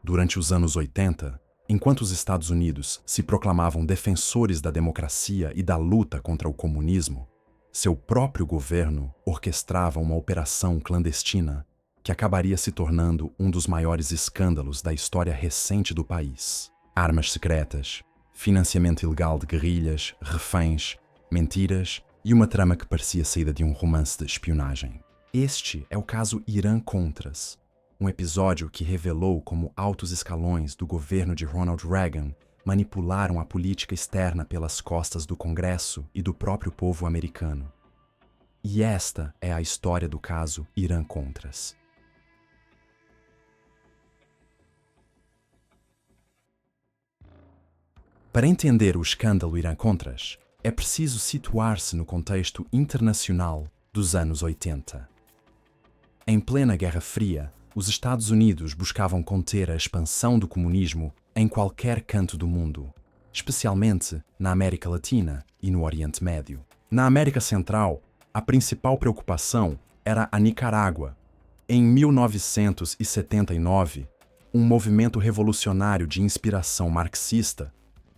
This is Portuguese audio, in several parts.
Durante os anos 80, enquanto os Estados Unidos se proclamavam defensores da democracia e da luta contra o comunismo, seu próprio governo orquestrava uma operação clandestina que acabaria se tornando um dos maiores escândalos da história recente do país. Armas secretas, financiamento ilegal de guerrilhas, reféns, mentiras e uma trama que parecia saída de um romance de espionagem. Este é o caso Irã-Contras, um episódio que revelou como altos escalões do governo de Ronald Reagan manipularam a política externa pelas costas do Congresso e do próprio povo americano. E esta é a história do caso Irã-Contras. Para entender o escândalo Irã-Contras, é preciso situar-se no contexto internacional dos anos 80. Em plena Guerra Fria, os Estados Unidos buscavam conter a expansão do comunismo em qualquer canto do mundo, especialmente na América Latina e no Oriente Médio. Na América Central, a principal preocupação era a Nicarágua. Em 1979, um movimento revolucionário de inspiração marxista,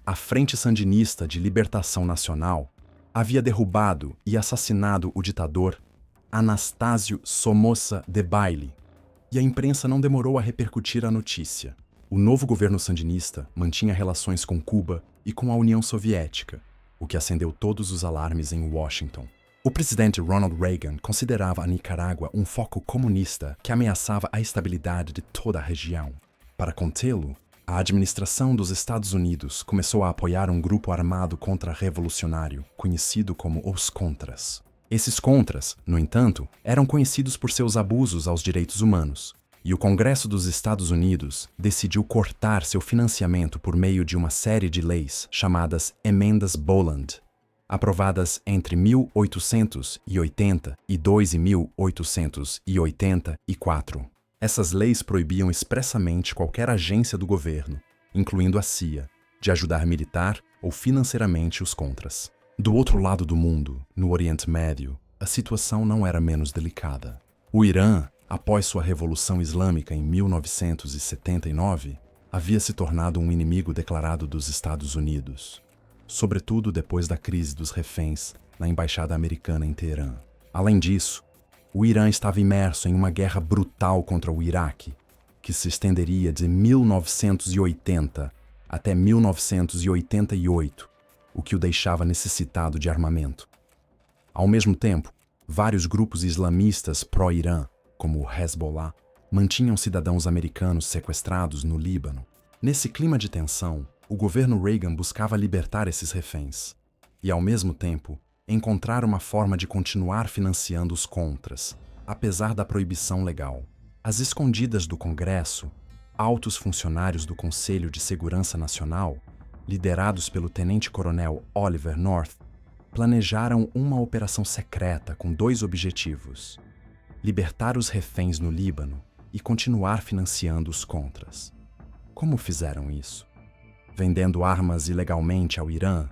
a Frente Sandinista de Libertação Nacional, havia derrubado e assassinado o ditador Anastácio Somoza Debayle, e a imprensa não demorou a repercutir a notícia. O novo governo sandinista mantinha relações com Cuba e com a União Soviética, o que acendeu todos os alarmes em Washington. O presidente Ronald Reagan considerava a Nicarágua um foco comunista que ameaçava a estabilidade de toda a região. Para contê-lo, a administração dos Estados Unidos começou a apoiar um grupo armado contra-revolucionário, conhecido como os Contras. Esses Contras, no entanto, eram conhecidos por seus abusos aos direitos humanos, e o Congresso dos Estados Unidos decidiu cortar seu financiamento por meio de uma série de leis chamadas Emendas Boland, aprovadas entre 1882 e 1884. Essas leis proibiam expressamente qualquer agência do governo, incluindo a CIA, de ajudar militar ou financeiramente os Contras. Do outro lado do mundo, no Oriente Médio, a situação não era menos delicada. O Irã, após sua Revolução Islâmica em 1979, havia se tornado um inimigo declarado dos Estados Unidos, sobretudo depois da crise dos reféns na Embaixada Americana em Teherã. Além disso, o Irã estava imerso em uma guerra brutal contra o Iraque, que se estenderia de 1980 até 1988, o que o deixava necessitado de armamento. Ao mesmo tempo, vários grupos islamistas pró-Irã, como o Hezbollah, mantinham cidadãos americanos sequestrados no Líbano. Nesse clima de tensão, o governo Reagan buscava libertar esses reféns e, ao mesmo tempo, encontrar uma forma de continuar financiando os Contras, apesar da proibição legal. Às escondidas do Congresso, altos funcionários do Conselho de Segurança Nacional, liderados pelo tenente-coronel Oliver North, planejaram uma operação secreta com dois objetivos: libertar os reféns no Líbano e continuar financiando os Contras. Como fizeram isso? Vendendo armas ilegalmente ao Irã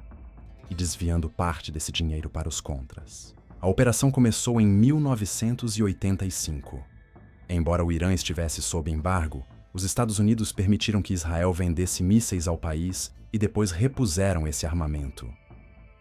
e desviando parte desse dinheiro para os Contras. A operação começou em 1985. Embora o Irã estivesse sob embargo, os Estados Unidos permitiram que Israel vendesse mísseis ao país e depois repuseram esse armamento.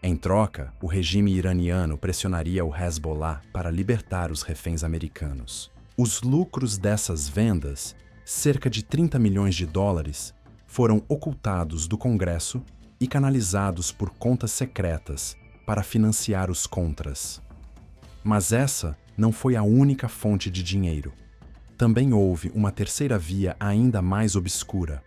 Em troca, o regime iraniano pressionaria o Hezbollah para libertar os reféns americanos. Os lucros dessas vendas, cerca de 30 milhões de dólares, foram ocultados do Congresso e canalizados por contas secretas para financiar os Contras. Mas essa não foi a única fonte de dinheiro. Também houve uma terceira via ainda mais obscura: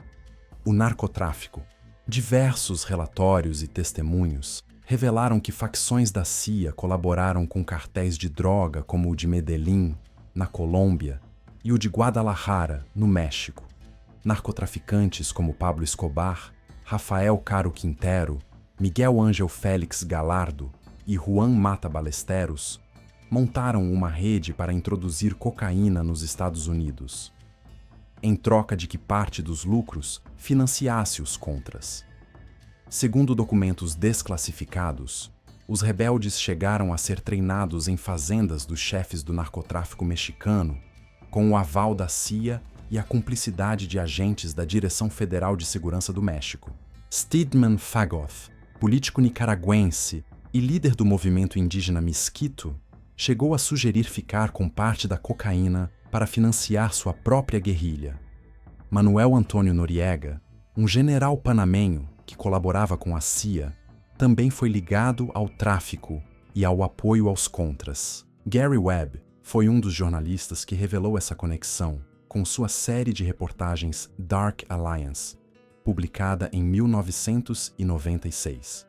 o narcotráfico. Diversos relatórios e testemunhos revelaram que facções da CIA colaboraram com cartéis de droga como o de Medellín, na Colômbia, e o de Guadalajara, no México. Narcotraficantes como Pablo Escobar, Rafael Caro Quintero, Miguel Ángel Félix Gallardo e Juan Mata Ballesteros montaram uma rede para introduzir cocaína nos Estados Unidos, em troca de que parte dos lucros financiasse os Contras. Segundo documentos desclassificados, os rebeldes chegaram a ser treinados em fazendas dos chefes do narcotráfico mexicano, com o aval da CIA e a cumplicidade de agentes da Direção Federal de Segurança do México. Stedman Fagoth, político nicaragüense e líder do movimento indígena Miskito, chegou a sugerir ficar com parte da cocaína para financiar sua própria guerrilha. Manuel Antônio Noriega, um general panamenho que colaborava com a CIA, também foi ligado ao tráfico e ao apoio aos contras. Gary Webb foi um dos jornalistas que revelou essa conexão com sua série de reportagens Dark Alliance, publicada em 1996.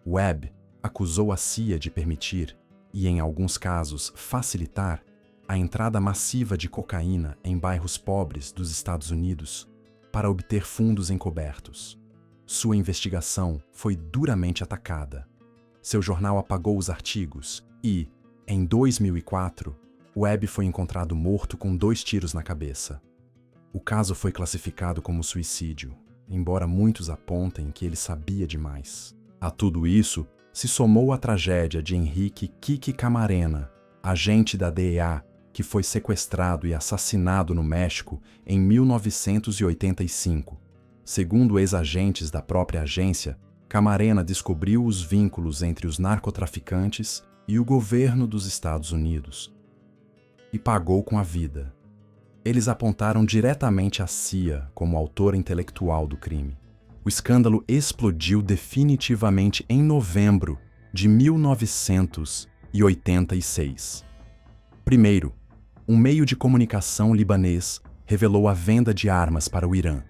Webb acusou a CIA de permitir, e em alguns casos facilitar, a entrada massiva de cocaína em bairros pobres dos Estados Unidos para obter fundos encobertos. Sua investigação foi duramente atacada. Seu jornal apagou os artigos e, em 2004, Webb foi encontrado morto com 2 tiros na cabeça. O caso foi classificado como suicídio, embora muitos apontem que ele sabia demais. A tudo isso se somou a tragédia de Henrique Kiki Camarena, agente da DEA, que foi sequestrado e assassinado no México em 1985. Segundo ex-agentes da própria agência, Camarena descobriu os vínculos entre os narcotraficantes e o governo dos Estados Unidos e pagou com a vida. Eles apontaram diretamente a CIA como autora intelectual do crime. O escândalo explodiu definitivamente em novembro de 1986. Primeiro, um meio de comunicação libanês revelou a venda de armas para o Irã.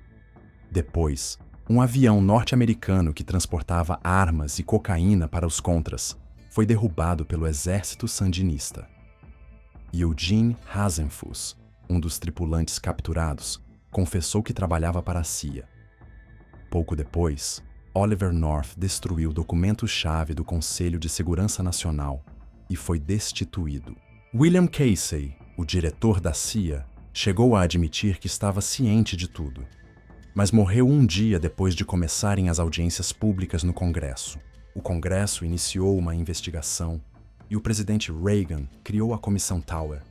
Depois, um avião norte-americano que transportava armas e cocaína para os contras foi derrubado pelo exército sandinista. Eugene Hasenfuss, um dos tripulantes capturados, confessou que trabalhava para a CIA. Pouco depois, Oliver North destruiu documentos-chave do Conselho de Segurança Nacional e foi destituído. William Casey, o diretor da CIA, chegou a admitir que estava ciente de tudo, mas morreu um dia depois de começarem as audiências públicas no Congresso. O Congresso iniciou uma investigação e o presidente Reagan criou a Comissão Tower,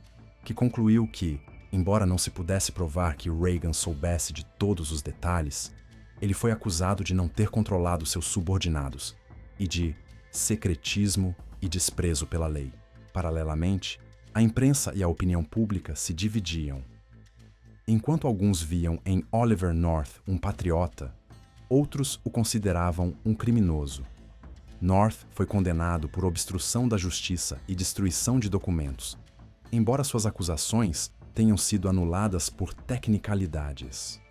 que concluiu que, embora não se pudesse provar que Reagan soubesse de todos os detalhes, ele foi acusado de não ter controlado seus subordinados e de secretismo e desprezo pela lei. Paralelamente, a imprensa e a opinião pública se dividiam. Enquanto alguns viam em Oliver North um patriota, outros o consideravam um criminoso. North foi condenado por obstrução da justiça e destruição de documentos, embora suas acusações tenham sido anuladas por tecnicalidades.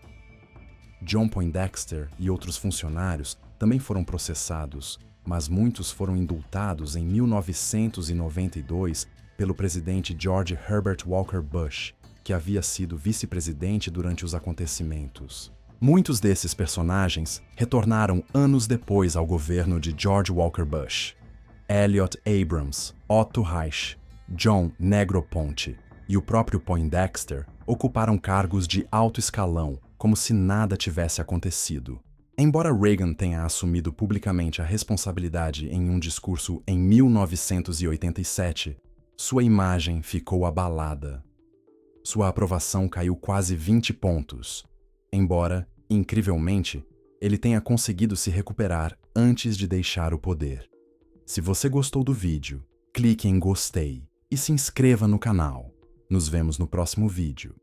John Poindexter e outros funcionários também foram processados, mas muitos foram indultados em 1992 pelo presidente George Herbert Walker Bush, que havia sido vice-presidente durante os acontecimentos. Muitos desses personagens retornaram anos depois ao governo de George Walker Bush. Elliot Abrams, Otto Reich, John Negroponte e o próprio Poindexter ocuparam cargos de alto escalão, como se nada tivesse acontecido. Embora Reagan tenha assumido publicamente a responsabilidade em um discurso em 1987, sua imagem ficou abalada. Sua aprovação caiu quase 20 pontos, embora, incrivelmente, ele tenha conseguido se recuperar antes de deixar o poder. Se você gostou do vídeo, clique em gostei e se inscreva no canal. Nos vemos no próximo vídeo.